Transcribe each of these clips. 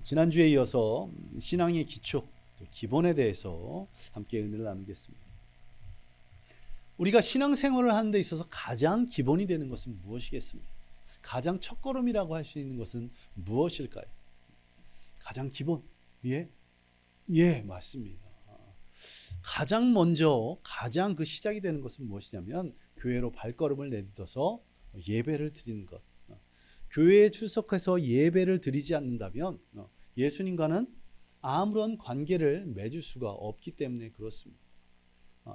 지난주에 이어서 신앙의 기초, 기본에 대해서 함께 은혜를 나누겠습니다. 우리가 신앙생활을 하는 데 있어서 가장 기본이 되는 것은 무엇이겠습니까? 가장 첫걸음이라고 할 수 있는 것은 무엇일까요? 가장 기본, 맞습니다. 가장 먼저 가장 그 시작이 되는 것은 무엇이냐면 교회로 발걸음을 내딛어서 예배를 드리는 것. 교회에 출석해서 예배를 드리지 않는다면 예수님과는 아무런 관계를 맺을 수가 없기 때문에 그렇습니다.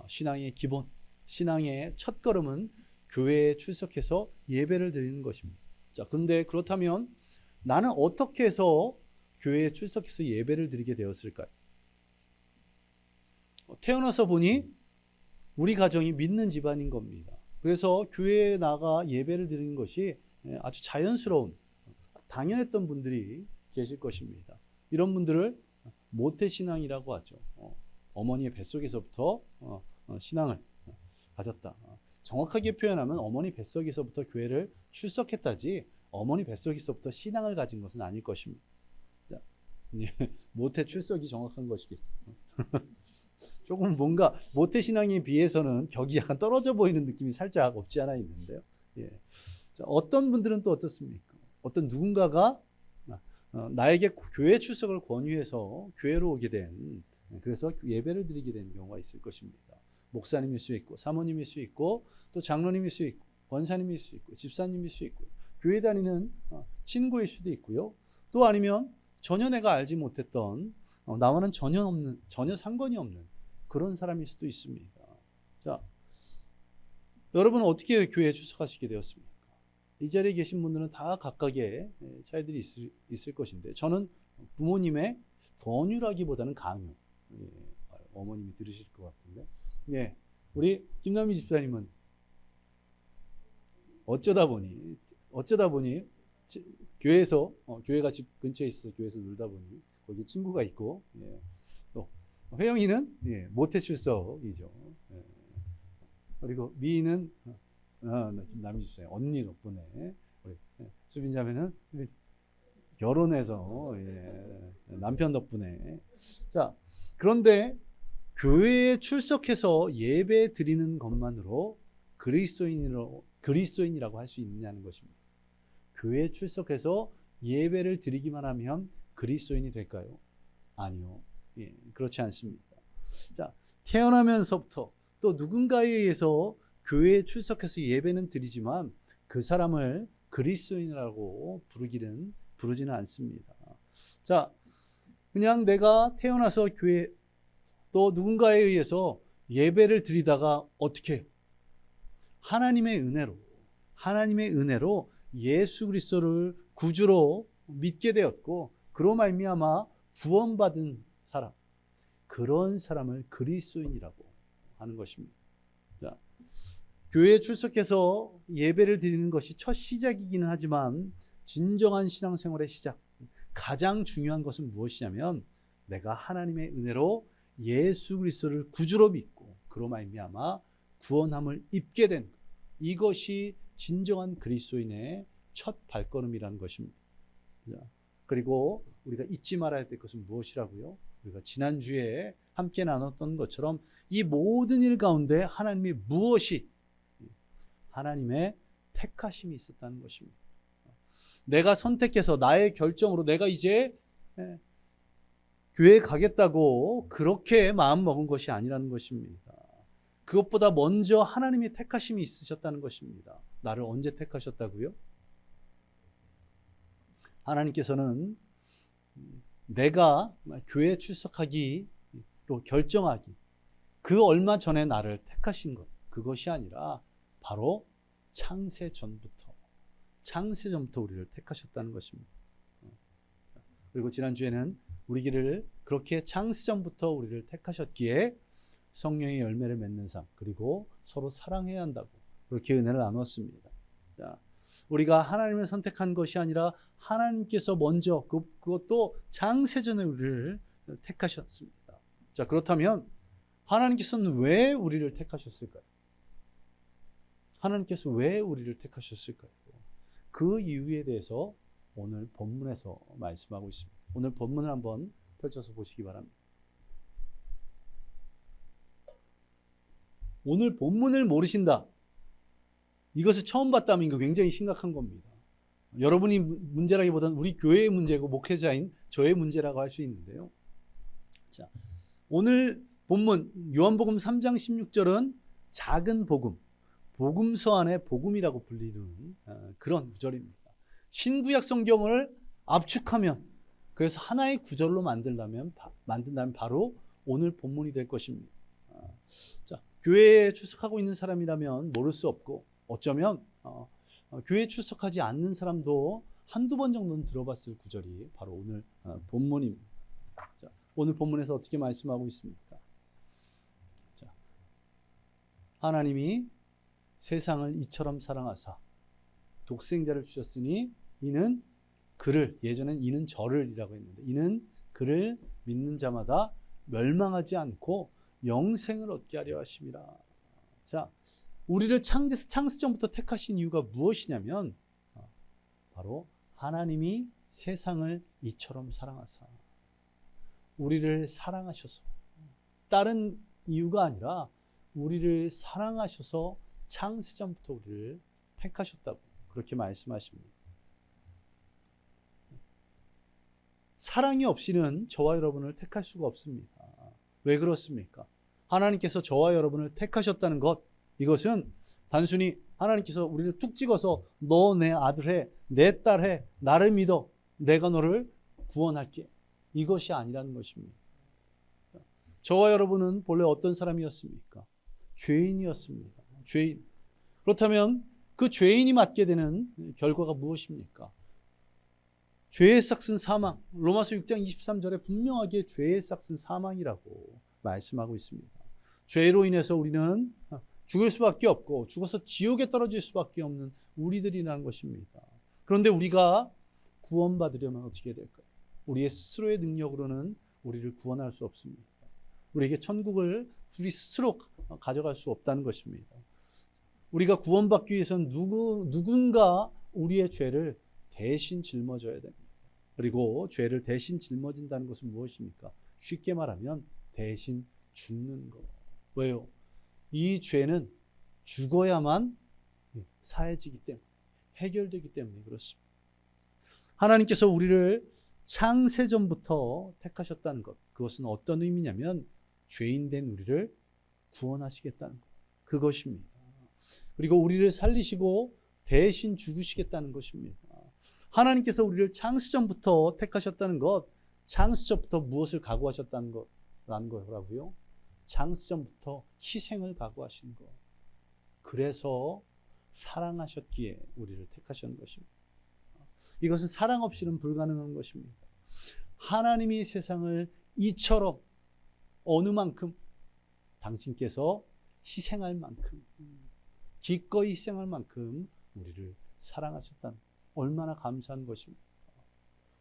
신앙의 기본, 신앙의 첫걸음은 교회에 출석해서 예배를 드리는 것입니다. 자, 그런데 그렇다면 나는 어떻게 해서 교회에 출석해서 예배를 드리게 되었을까요? 태어나서 보니 우리 가정이 믿는 집안인 겁니다. 그래서 교회에 나가 예배를 드리는 것이 아주 자연스러운, 당연했던 분들이 계실 것입니다. 이런 분들을 모태신앙이라고 하죠. 어머니의 뱃속에서부터 신앙을 가졌다. 정확하게 표현하면 어머니 뱃속에서부터 교회를 출석했다지 어머니 뱃속에서부터 신앙을 가진 것은 아닐 것입니다. 자, 모태 출석이 정확한 것이겠죠. 조금 뭔가 모태신앙에 비해서는 격이 약간 떨어져 보이는 느낌이 살짝 없지 않아 있는데요. 자, 어떤 분들은 또 어떻습니까? 어떤 누군가가 나에게 교회 출석을 권유해서 교회로 오게 된, 그래서 예배를 드리게 되는 경우가 있을 것입니다. 목사님일 수 있고 사모님일 수 있고 또 장로님일 수 있고 권사님일 수 있고 집사님일 수 있고 교회 다니는 친구일 수도 있고요. 또 아니면 전혀 내가 알지 못했던 나와는 전혀 상관이 없는 그런 사람일 수도 있습니다. 자, 여러분은 어떻게 교회에 출석하시게 되었습니까? 이 자리에 계신 분들은 다 각각의 차이들이 있을 것인데 저는 부모님의 권유라기보다는 강요. 어머님이 들으실 것 같은데. 우리 김남희 집사님은 어쩌다 보니 교회에서 교회가 집 근처에 있어서 교회에서 놀다 보니 거기 친구가 있고, 또 회영이는 모태 출석이죠. 그리고 미희는 남희 집사님 언니 덕분에 우리 수빈자매는 결혼해서 남편 덕분에. 자, 그런데 교회에 출석해서 예배 드리는 것만으로 그리스도인이라고 할 수 있느냐는 것입니다. 교회에 출석해서 예배를 드리기만 하면 그리스도인이 될까요? 아니요. 그렇지 않습니다. 자, 태어나면서부터 또 누군가에 의해서 교회에 출석해서 예배는 드리지만 그 사람을 그리스도인이라고 부르지는 않습니다. 자, 그냥 내가 태어나서 교회 또 누군가에 의해서 예배를 드리다가 어떻게 해요? 하나님의 은혜로 예수 그리스도를 구주로 믿게 되었고 그로 말미암아 구원받은 사람, 그런 사람을 그리스도인이라고 하는 것입니다. 자, 교회에 출석해서 예배를 드리는 것이 첫 시작이기는 하지만 진정한 신앙생활의 시작, 가장 중요한 것은 무엇이냐면 내가 하나님의 은혜로 예수 그리스도를 구주로 믿고 그로 말미암아 구원함을 입게 된 것, 이것이 진정한 그리스도인의 첫 발걸음이라는 것입니다. 그리고 우리가 잊지 말아야 될 것은 무엇이라고요? 우리가 지난주에 함께 나눴던 것처럼 이 모든 일 가운데 하나님의 택하심이 있었다는 것입니다. 내가 선택해서 나의 결정으로 내가 이제 교회에 가겠다고 그렇게 마음 먹은 것이 아니라는 것입니다. 그것보다 먼저 하나님의 택하심이 있으셨다는 것입니다. 나를 언제 택하셨다고요? 하나님께서는 내가 교회에 출석하기로 결정하기, 그 얼마 전에 나를 택하신 것, 그것이 아니라 바로 창세 전부터 우리를 택하셨다는 것입니다. 그리고 지난주에는 우리를 그렇게 창세 전부터 우리를 택하셨기에 성령의 열매를 맺는 삶, 그리고 서로 사랑해야 한다고 그렇게 은혜를 나눴습니다. 자, 우리가 하나님을 선택한 것이 아니라 하나님께서 먼저 그것도 창세전에 우리를 택하셨습니다. 자, 그렇다면 하나님께서는 왜 우리를 택하셨을까요? 하나님께서 왜 우리를 택하셨을까요? 그 이유에 대해서 오늘 본문에서 말씀하고 있습니다. 오늘 본문을 한번 펼쳐서 보시기 바랍니다. 오늘 본문을 모르신다. 이것을 처음 봤다면 이거 굉장히 심각한 겁니다. 여러분이 문제라기보다는 우리 교회의 문제고 목회자인 저의 문제라고 할 수 있는데요. 자, 오늘 본문 요한복음 3장 16절은 작은 복음, 복음서 안에 복음이라고 불리는 그런 구절입니다. 신구약 성경을 압축하면, 그래서 하나의 구절로 만든다면 바로 오늘 본문이 될 것입니다. 자, 교회에 출석하고 있는 사람이라면 모를 수 없고, 어쩌면 교회에 출석하지 않는 사람도 한두 번 정도는 들어봤을 구절이 바로 오늘 본문입니다. 자, 오늘 본문에서 어떻게 말씀하고 있습니까? 자, 하나님이 세상을 이처럼 사랑하사 독생자를 주셨으니 이는 그를, 예전엔 이는 저를 이라고 했는데, 이는 그를 믿는 자마다 멸망하지 않고 영생을 얻게 하려 하심이라. 자, 우리를 창세전부터 택하신 이유가 무엇이냐면 바로 하나님이 세상을 이처럼 사랑하사, 우리를 사랑하셔서, 다른 이유가 아니라 우리를 사랑하셔서 창세전부터 우리를 택하셨다고 그렇게 말씀하십니다. 사랑이 없이는 저와 여러분을 택할 수가 없습니다. 왜 그렇습니까? 하나님께서 저와 여러분을 택하셨다는 것, 이것은 단순히 하나님께서 우리를 툭 찍어서 너 내 아들 해, 내 딸 해, 나를 믿어, 내가 너를 구원할게, 이것이 아니라는 것입니다. 저와 여러분은 본래 어떤 사람이었습니까? 죄인이었습니다. 죄인. 그렇다면 그 죄인이 맞게 되는 결과가 무엇입니까? 죄의 삭은 사망. 로마서 6장 23절에 분명하게 죄의 삭은 사망이라고 말씀하고 있습니다. 죄로 인해서 우리는 죽을 수밖에 없고, 죽어서 지옥에 떨어질 수밖에 없는 우리들이라는 것입니다. 그런데 우리가 구원받으려면 어떻게 될까요? 우리의 스스로의 능력으로는 우리를 구원할 수 없습니다. 우리에게 천국을 우리 스스로 가져갈 수 없다는 것입니다. 우리가 구원받기 위해서는 누군가 우리의 죄를 대신 짊어져야 됩니다. 그리고 죄를 대신 짊어진다는 것은 무엇입니까? 쉽게 말하면 대신 죽는 것. 왜요? 이 죄는 죽어야만 사해지기 때문에, 해결되기 때문에 그렇습니다. 하나님께서 우리를 창세전부터 택하셨다는 것, 그것은 어떤 의미냐면 죄인된 우리를 구원하시겠다는 것, 그것입니다. 그리고 우리를 살리시고 대신 죽으시겠다는 것입니다. 하나님께서 우리를 창세전부터 택하셨다는 것, 창세전부터 무엇을 각오하셨다는 거라는 거라고요? 창세전부터 희생을 각오하신 것. 그래서 사랑하셨기에 우리를 택하신 것입니다. 이것은 사랑 없이는 불가능한 것입니다. 하나님이 세상을 이처럼, 어느 만큼, 당신께서 희생할 만큼, 기꺼이 희생할 만큼 우리를 사랑하셨다는, 얼마나 감사한 것입니다.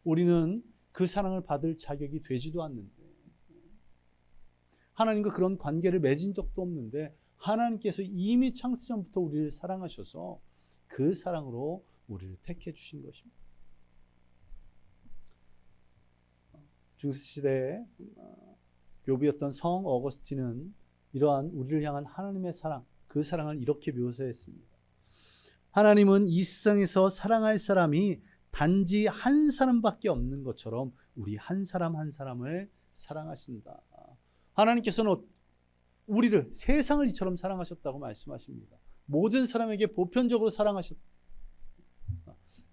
우리는 그 사랑을 받을 자격이 되지도 않는데, 하나님과 그런 관계를 맺은 적도 없는데, 하나님께서 이미 창세전부터 우리를 사랑하셔서 그 사랑으로 우리를 택해 주신 것입니다. 중세시대의 교비였던 성 어거스틴은 이러한 우리를 향한 하나님의 사랑, 그 사랑을 이렇게 묘사했습니다. 하나님은 이 세상에서 사랑할 사람이 단지 한 사람밖에 없는 것처럼 우리 한 사람 한 사람을 사랑하신다. 하나님께서는 우리를, 세상을 이처럼 사랑하셨다고 말씀하십니다. 모든 사람에게 보편적으로 사랑하셨다.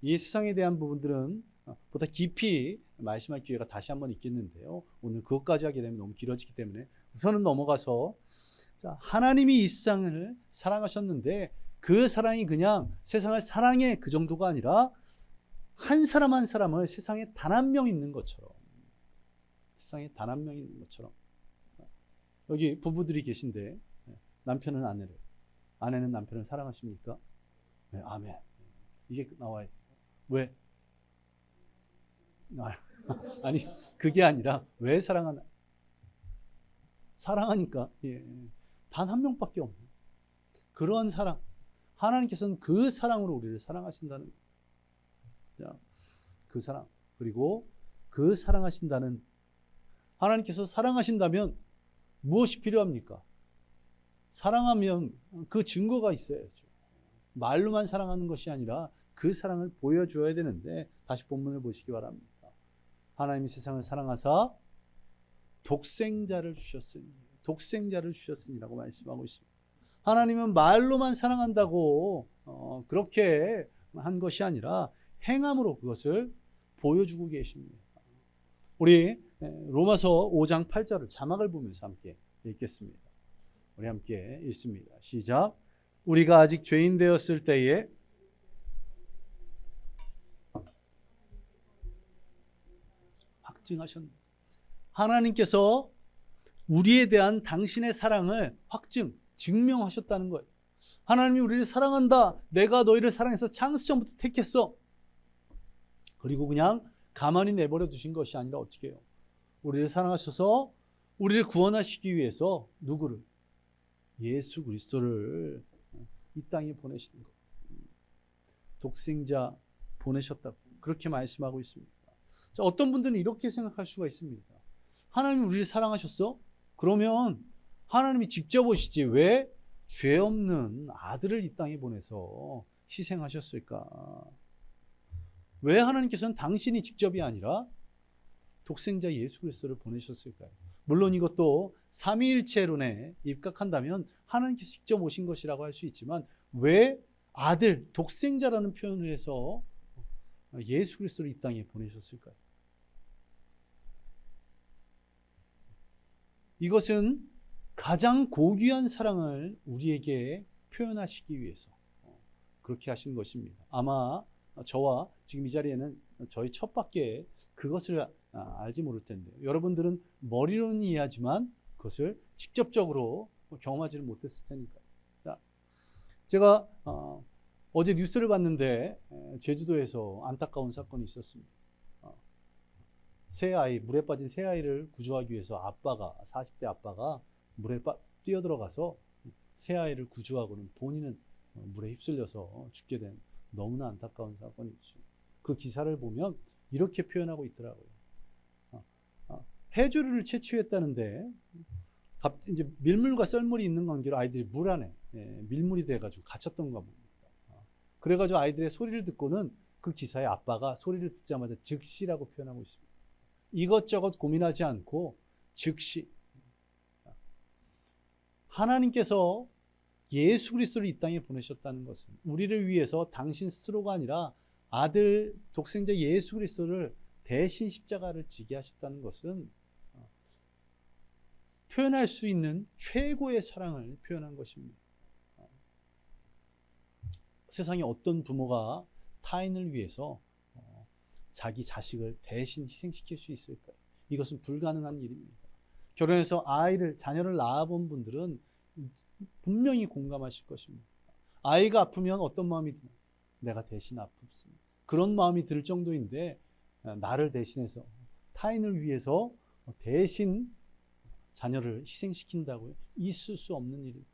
이 세상에 대한 부분들은 보다 깊이 말씀할 기회가 다시 한번 있겠는데요. 오늘 그것까지 하게 되면 너무 길어지기 때문에 우선은 넘어가서, 자, 하나님이 이 세상을 사랑하셨는데 그 사랑이 그냥 세상을 사랑해 그 정도가 아니라 한 사람 한 사람을 세상에 단 한 명 있는 것처럼, 세상에 단 한 명 있는 것처럼. 여기 부부들이 계신데 남편은 아내를, 아내는 남편을 사랑하십니까? 네, 아멘. 이게 나와야 돼요. 왜? 아니, 그게 아니라 왜 사랑하나? 사랑하니까. 예. 단 한 명밖에 없는 그런 사랑. 하나님께서는 그 사랑으로 우리를 사랑하신다는 거예요. 그 사랑. 그리고 그 사랑하신다는, 하나님께서 사랑하신다면 무엇이 필요합니까? 사랑하면 그 증거가 있어야죠. 말로만 사랑하는 것이 아니라 그 사랑을 보여줘야 되는데, 다시 본문을 보시기 바랍니다. 하나님이 세상을 사랑하사 독생자를 주셨으니라고 말씀하고 있습니다. 하나님은 말로만 사랑한다고 그렇게 한 것이 아니라 행함으로 그것을 보여주고 계십니다. 우리 로마서 5장 8절을 자막을 보면서 함께 읽겠습니다. 우리 함께 읽습니다. 시작. 우리가 아직 죄인 되었을 때에 확증하셨습니다. 하나님께서 우리에 대한 당신의 사랑을 증명하셨다는 거예요. 하나님이 우리를 사랑한다. 내가 너희를 사랑해서 창세 전부터 택했어. 그리고 그냥 가만히 내버려 두신 것이 아니라 어떻게 해요? 우리를 사랑하셔서 우리를 구원하시기 위해서 누구를? 예수 그리스도를 이 땅에 보내시는 것. 독생자 보내셨다고 그렇게 말씀하고 있습니다. 자, 어떤 분들은 이렇게 생각할 수가 있습니다. 하나님이 우리를 사랑하셨어? 그러면 하나님이 직접 오시지 왜 죄 없는 아들을 이 땅에 보내서 희생하셨을까? 왜 하나님께서는 당신이 직접이 아니라 독생자 예수 그리스도를 보내셨을까요? 물론 이것도 삼위일체론에 입각한다면 하나님께서 직접 오신 것이라고 할 수 있지만, 왜 아들, 독생자라는 표현을 해서 예수 그리스도를 이 땅에 보내셨을까요? 이것은 가장 고귀한 사랑을 우리에게 표현하시기 위해서 그렇게 하신 것입니다. 아마 저와 지금 이 자리에는 저희 첩밖에 그것을 알지 모를 텐데요. 여러분들은 머리로는 이해하지만 그것을 직접적으로 경험하지를 못했을 테니까요. 자, 제가 어제 뉴스를 봤는데 제주도에서 안타까운 사건이 있었습니다. 물에 빠진 새 아이를 구조하기 위해서 40대 아빠가 물에 뛰어들어가서 새 아이를 구조하고는 본인은 물에 휩쓸려서 죽게 된 너무나 안타까운 사건이죠. 그 기사를 보면 이렇게 표현하고 있더라고요. 해조류를 채취했다는데 이제 밀물과 썰물이 있는 관계로 아이들이 물 안에 밀물이 돼가지고 갇혔던가 봅니다. 그래가지고 아이들의 소리를 듣고는 그 기사의 아빠가 소리를 듣자마자 즉시라고 표현하고 있습니다. 이것저것 고민하지 않고 즉시. 하나님께서 예수 그리스도를 이 땅에 보내셨다는 것은 우리를 위해서 당신 스스로가 아니라 아들 독생자 예수 그리스도를 대신 십자가를 지게 하셨다는 것은 표현할 수 있는 최고의 사랑을 표현한 것입니다. 세상에 어떤 부모가 타인을 위해서 자기 자식을 대신 희생시킬 수 있을까요? 이것은 불가능한 일입니다. 결혼해서 자녀를 낳아본 분들은 분명히 공감하실 것입니다. 아이가 아프면 어떤 마음이 드나요? 내가 대신 아픕니다. 그런 마음이 들 정도인데 나를 대신해서 타인을 위해서 대신 자녀를 희생시킨다고요? 있을 수 없는 일입니다.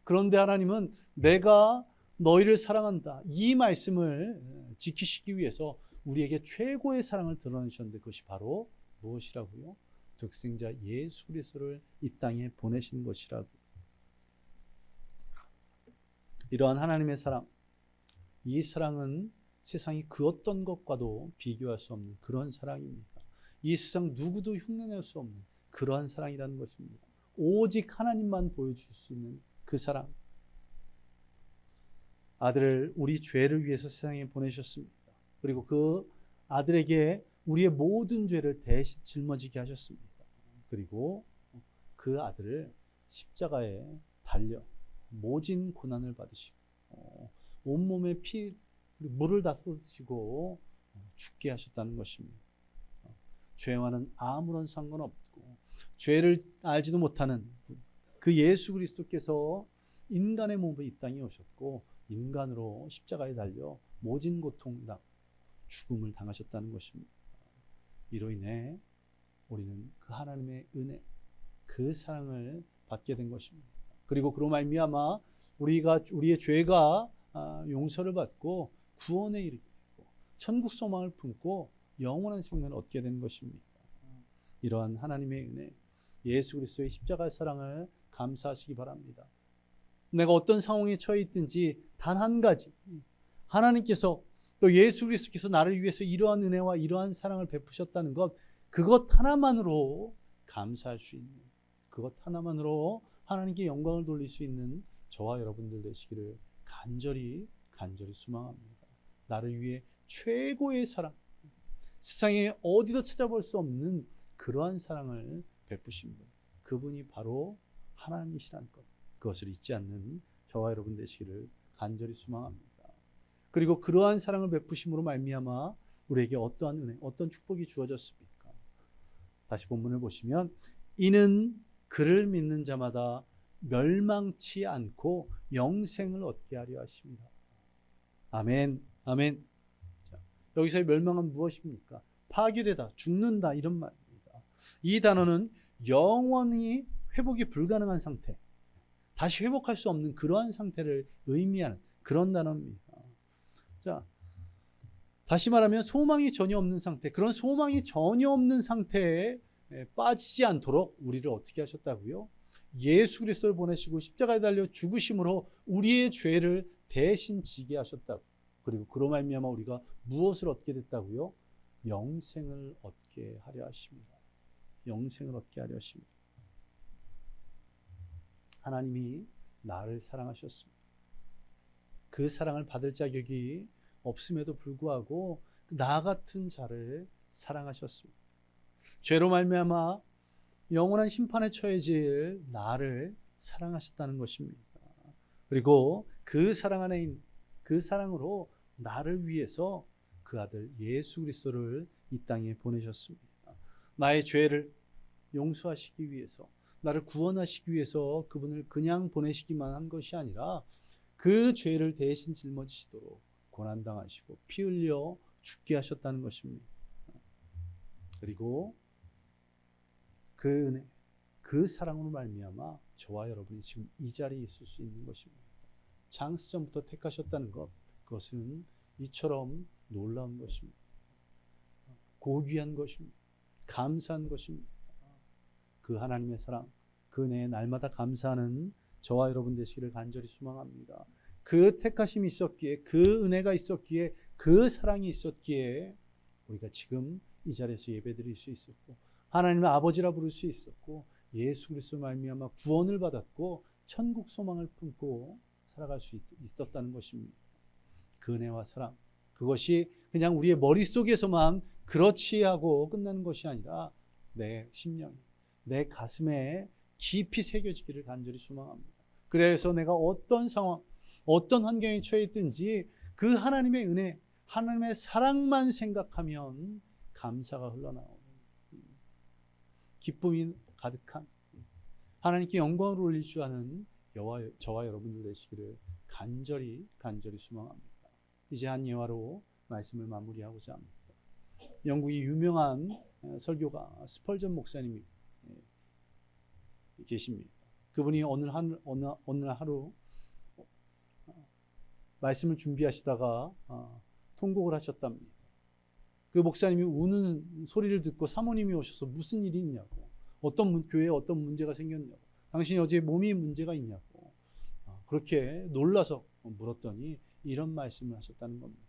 그런데 하나님은 내가 너희를 사랑한다. 이 말씀을 지키시기 위해서 우리에게 최고의 사랑을 드러내셨는데 그것이 바로 무엇이라고요? 독생자 예수 그리스도를 이 땅에 보내신 것이라고. 이러한 하나님의 사랑, 이 사랑은 세상이 그 어떤 것과도 비교할 수 없는 그런 사랑입니다. 이 세상 누구도 흉내낼 수 없는 그러한 사랑이라는 것입니다. 오직 하나님만 보여줄 수 있는 그 사랑. 아들을 우리 죄를 위해서 세상에 보내셨습니다. 그리고 그 아들에게 우리의 모든 죄를 대신 짊어지게 하셨습니다. 그리고 그 아들을 십자가에 달려 모진 고난을 받으시고 온몸에 물을 다 쏟으시고 죽게 하셨다는 것입니다. 죄와는 아무런 상관없고 죄를 알지도 못하는 그 예수 그리스도께서 인간의 몸에 이 땅에 오셨고 인간으로 십자가에 달려 모진 고통당 죽음을 당하셨다는 것입니다. 이로 인해 우리는 그 하나님의 은혜, 그 사랑을 받게 된 것입니다. 그리고 그로 말미암아 우리의 죄가 용서를 받고 구원에 이르게 되고 천국 소망을 품고 영원한 생명을 얻게 되는 것입니다. 이러한 하나님의 은혜, 예수 그리스도의 십자가 사랑을 감사하시기 바랍니다. 내가 어떤 상황에 처해 있든지 단 한 가지, 하나님께서 또 예수 그리스도께서 나를 위해서 이러한 은혜와 이러한 사랑을 베푸셨다는 것, 그것 하나만으로 감사할 수 있는, 그것 하나만으로 하나님께 영광을 돌릴 수 있는 저와 여러분들 되시기를 간절히 소망합니다. 나를 위해 최고의 사랑, 세상에 어디도 찾아볼 수 없는 그러한 사랑을 베푸신 분, 그분이 바로 하나님이시라는 것, 그것을 잊지 않는 저와 여러분 되시기를 간절히 소망합니다. 그리고 그러한 사랑을 베푸심으로 말미암아 우리에게 어떠한 은혜, 어떤 축복이 주어졌습니까? 다시 본문을 보시면 이는 그를 믿는 자마다 멸망치 않고 영생을 얻게 하려 하십니다. 아멘, 아멘. 자, 여기서의 멸망은 무엇입니까? 파괴되다, 죽는다, 이런 말입니다. 이 단어는 영원히 회복이 불가능한 상태, 다시 회복할 수 없는 그러한 상태를 의미하는 그런 단어입니다. 자, 다시 말하면 소망이 전혀 없는 상태, 그런 소망이 전혀 없는 상태에 빠지지 않도록 우리를 어떻게 하셨다고요? 예수 그리스도를 보내시고 십자가에 달려 죽으심으로 우리의 죄를 대신 지게 하셨다고. 그리고 그로 말미암아 우리가 무엇을 얻게 됐다고요? 영생을 얻게 하려 하십니다. 영생을 얻게 하려 하십니다. 하나님이 나를 사랑하셨습니다. 그 사랑을 받을 자격이 없음에도 불구하고 나 같은 자를 사랑하셨습니다. 죄로 말미암아 영원한 심판에 처해질 나를 사랑하셨다는 것입니다. 그리고 그 사랑 안에 있는 그 사랑으로 나를 위해서 그 아들 예수 그리스도를 이 땅에 보내셨습니다. 나의 죄를 용서하시기 위해서, 나를 구원하시기 위해서 그분을 그냥 보내시기만 한 것이 아니라 그 죄를 대신 짊어지시도록 고난당하시고 피 흘려 죽게 하셨다는 것입니다. 그리고 그 은혜, 그 사랑으로 말미암아 저와 여러분이 지금 이 자리에 있을 수 있는 것입니다. 창세 전부터 택하셨다는 것, 그것은 이처럼 놀라운 것입니다. 고귀한 것입니다. 감사한 것입니다. 그 하나님의 사랑, 그 은혜에 날마다 감사하는 저와 여러분 되시기를 간절히 소망합니다. 그 택하심이 있었기에, 그 은혜가 있었기에, 그 사랑이 있었기에 우리가 지금 이 자리에서 예배드릴 수 있었고, 하나님의 아버지라 부를 수 있었고, 예수 그리스도 말미암아 구원을 받았고 천국 소망을 품고 살아갈 수 있었다는 것입니다. 그 은혜와 사랑, 그것이 그냥 우리의 머릿속에서만 그렇지 하고 끝나는 것이 아니라 내 심령, 내 가슴에 깊이 새겨지기를 간절히 소망합니다. 그래서 내가 어떤 상황, 어떤 환경에 처해 있든지 그 하나님의 은혜, 하나님의 사랑만 생각하면 감사가 흘러나오는, 기쁨이 가득한, 하나님께 영광을 올릴 줄 아는 저와 여러분들 되시기를 간절히 소망합니다. 이제 한 예화로 말씀을 마무리하고자 합니다. 영국의 유명한 설교가 스펄전 목사님이 계십니다. 그분이 어느 하루 말씀을 준비하시다가 통곡을 하셨답니다. 그 목사님이 우는 소리를 듣고 사모님이 오셔서 무슨 일이 있냐고, 교회에 어떤 문제가 생겼냐고, 당신이 어제 몸이 문제가 있냐고 그렇게 놀라서 물었더니 이런 말씀을 하셨다는 겁니다.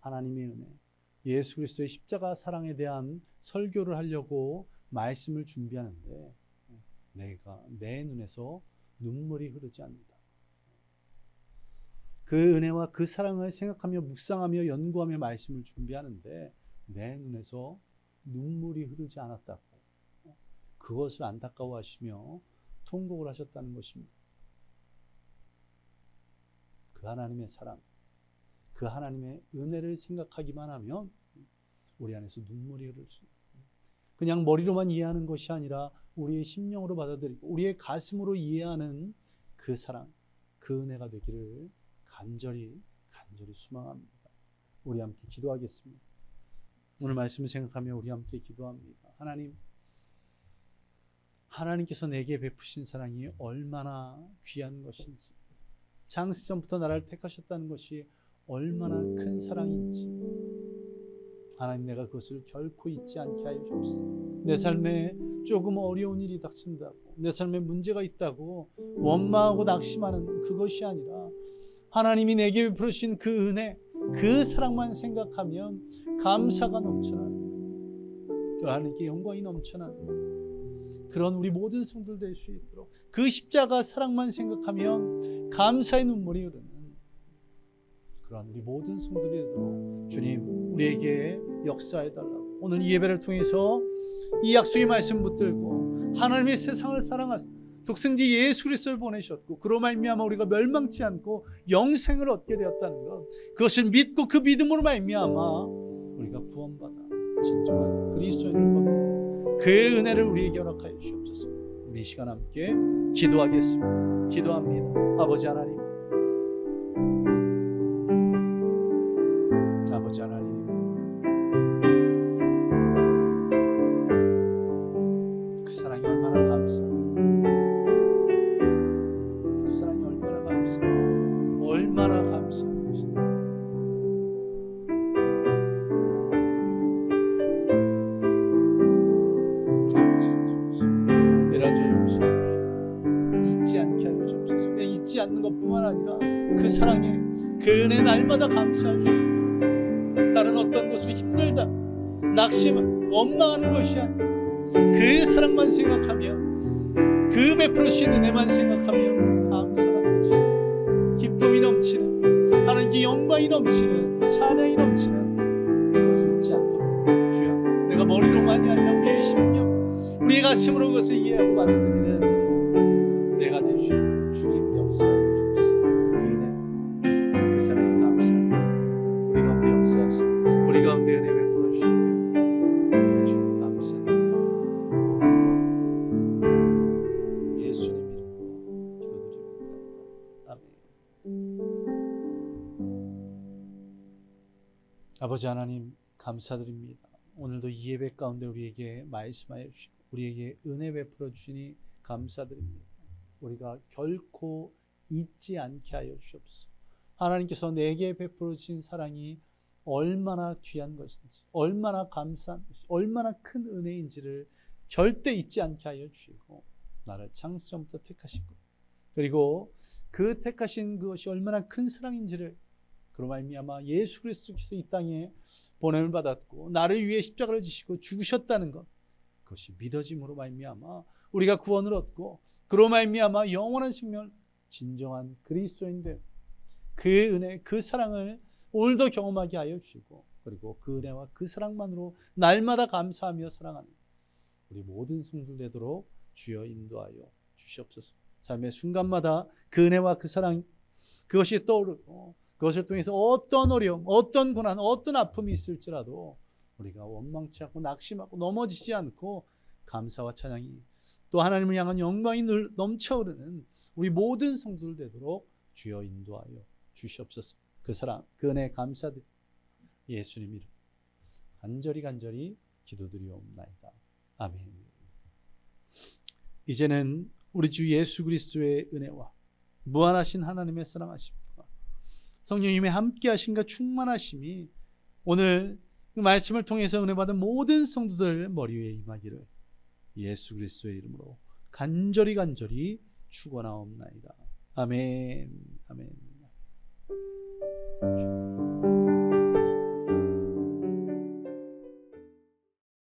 하나님의 은혜, 예수 그리스도의 십자가 사랑에 대한 설교를 하려고 말씀을 준비하는데 내 눈에서 눈물이 흐르지 않는다. 그 은혜와 그 사랑을 생각하며 묵상하며 연구하며 말씀을 준비하는데 내 눈에서 눈물이 흐르지 않았다고, 그것을 안타까워하시며 통곡을 하셨다는 것입니다. 그 하나님의 사랑, 그 하나님의 은혜를 생각하기만 하면 우리 안에서 눈물이 흐를 수 있습니다. 그냥 머리로만 이해하는 것이 아니라 우리의 심령으로 받아들이고 우리의 가슴으로 이해하는 그 사랑, 그 은혜가 되기를 간절히 소망합니다. 우리 함께 기도하겠습니다. 오늘 말씀을 생각하며 우리 함께 기도합니다. 하나님께서 내게 베푸신 사랑이 얼마나 귀한 것인지, 창세 전부터 나를 택하셨다는 것이 얼마나 큰 사랑인지, 하나님, 내가 그것을 결코 잊지 않게 하여 주옵소서. 내 삶에 조금 어려운 일이 닥친다고, 내 삶에 문제가 있다고 원망하고 낙심하는 그것이 아니라 하나님이 내게 베풀어 주신 그 은혜, 그 사랑만 생각하면 감사가 넘쳐나는, 또 하나님께 영광이 넘쳐나는 그런 우리 모든 성도들 될 수 있도록, 그 십자가 사랑만 생각하면 감사의 눈물이 흐르는 그런 우리 모든 성도들이 되도록 주님, 우리에게 역사해 달라고, 오늘 이 예배를 통해서 이 약속의 말씀 붙들고 하나님의 세상을 사랑하사 독생자 예수 그리스도를 보내셨고, 그로 말미암아 우리가 멸망치 않고 영생을 얻게 되었다는 것, 그것을 믿고 그 믿음으로 말미암아 우리가 구원받아 진정한 그리스도인을 겁니다. 그의 은혜를 우리에게 허락하여 주옵소서. 우리 이 시간 함께 기도하겠습니다. 기도합니다. 아버지 하나님, 아버지 하나님, 그 사랑이 얼마나 감사합니다. 그 사랑이 얼마나 감사합니다. 얼마나 감사한 것입니다. 잊지 않게 하여 주옵소서. 잊지 않는 것뿐만 아니라 그 사랑에, 그 은혜 날마다 감사할 수 있도록, 다른 어떤 것으로 힘들다, 낙심, 원망하는 것이 아니라 그 사랑만 생각하며, 그 베풀어 주신 은혜만 생각하며 감사가 넘치는, 기쁨이 넘치는, 하나님께 영광이 넘치는, 찬양이 넘치는 그것을 잊지 않도록 주여, 내가 머리로만이 아니라 우리의 심령, 우리의 가슴으로 그것을 이해하고 받아들이는 내가 될 수 있도록 주님 역사해 주옵소서. 그 은혜, 그 사랑에 감사합니다. 우리 가운데 역사하시고 우리 가운데 은혜 베풀어 주시며 주님 감사합니다. 예수님 이름으로 기도드립니다. 아멘. 아버지 하나님, 감사드립니다. 오늘도 이 예배 가운데 우리에게 말씀하여 주시고 우리에게 은혜 베풀어 주시니 감사드립니다. 우리가 결코 잊지 않게 하여 주옵소서. 하나님께서 내게 베풀어 주신 사랑이 얼마나 귀한 것인지, 얼마나 감사한 것인지, 얼마나 큰 은혜인지를 절대 잊지 않게 하여 주시고, 나를 창세 전부터 택하시고, 그리고 그 택하신 그것이 얼마나 큰 사랑인지를, 그로 말미암아 예수 그리스도께서 이 땅에 보냄을 받았고 나를 위해 십자가를 지시고 죽으셨다는 것, 그것이 믿어짐으로 말미암아 우리가 구원을 얻고, 그로 말미암아 영원한 생명을, 진정한 그리스도인들, 그 은혜, 그 사랑을 오늘도 경험하게 하여 주시고, 그리고 그 은혜와 그 사랑만으로 날마다 감사하며 사랑하는 우리 모든 성도들 되도록 주여 인도하여 주시옵소서. 삶의 순간마다 그 은혜와 그 사랑, 그것이 떠오르고, 그것을 통해서 어떤 어려움, 어떤 고난, 어떤 아픔이 있을지라도 우리가 원망치 않고 낙심하고 넘어지지 않고 감사와 찬양이, 또 하나님을 향한 영광이 늘 넘쳐오르는 우리 모든 성도들 되도록 주여 인도하여 주시옵소서. 그 사랑, 그 은혜 감사드립니다. 예수님 이름 간절히 기도드리옵나이다. 아멘. 이제는 우리 주 예수 그리스도의 은혜와 무한하신 하나님의 사랑하심과 성령님의 함께하심과 충만하심이 오늘 그 말씀을 통해서 은혜 받은 모든 성도들 머리 위에 임하기를 예수 그리스도의 이름으로 간절히 축원하옵나이다. 아멘. 아멘.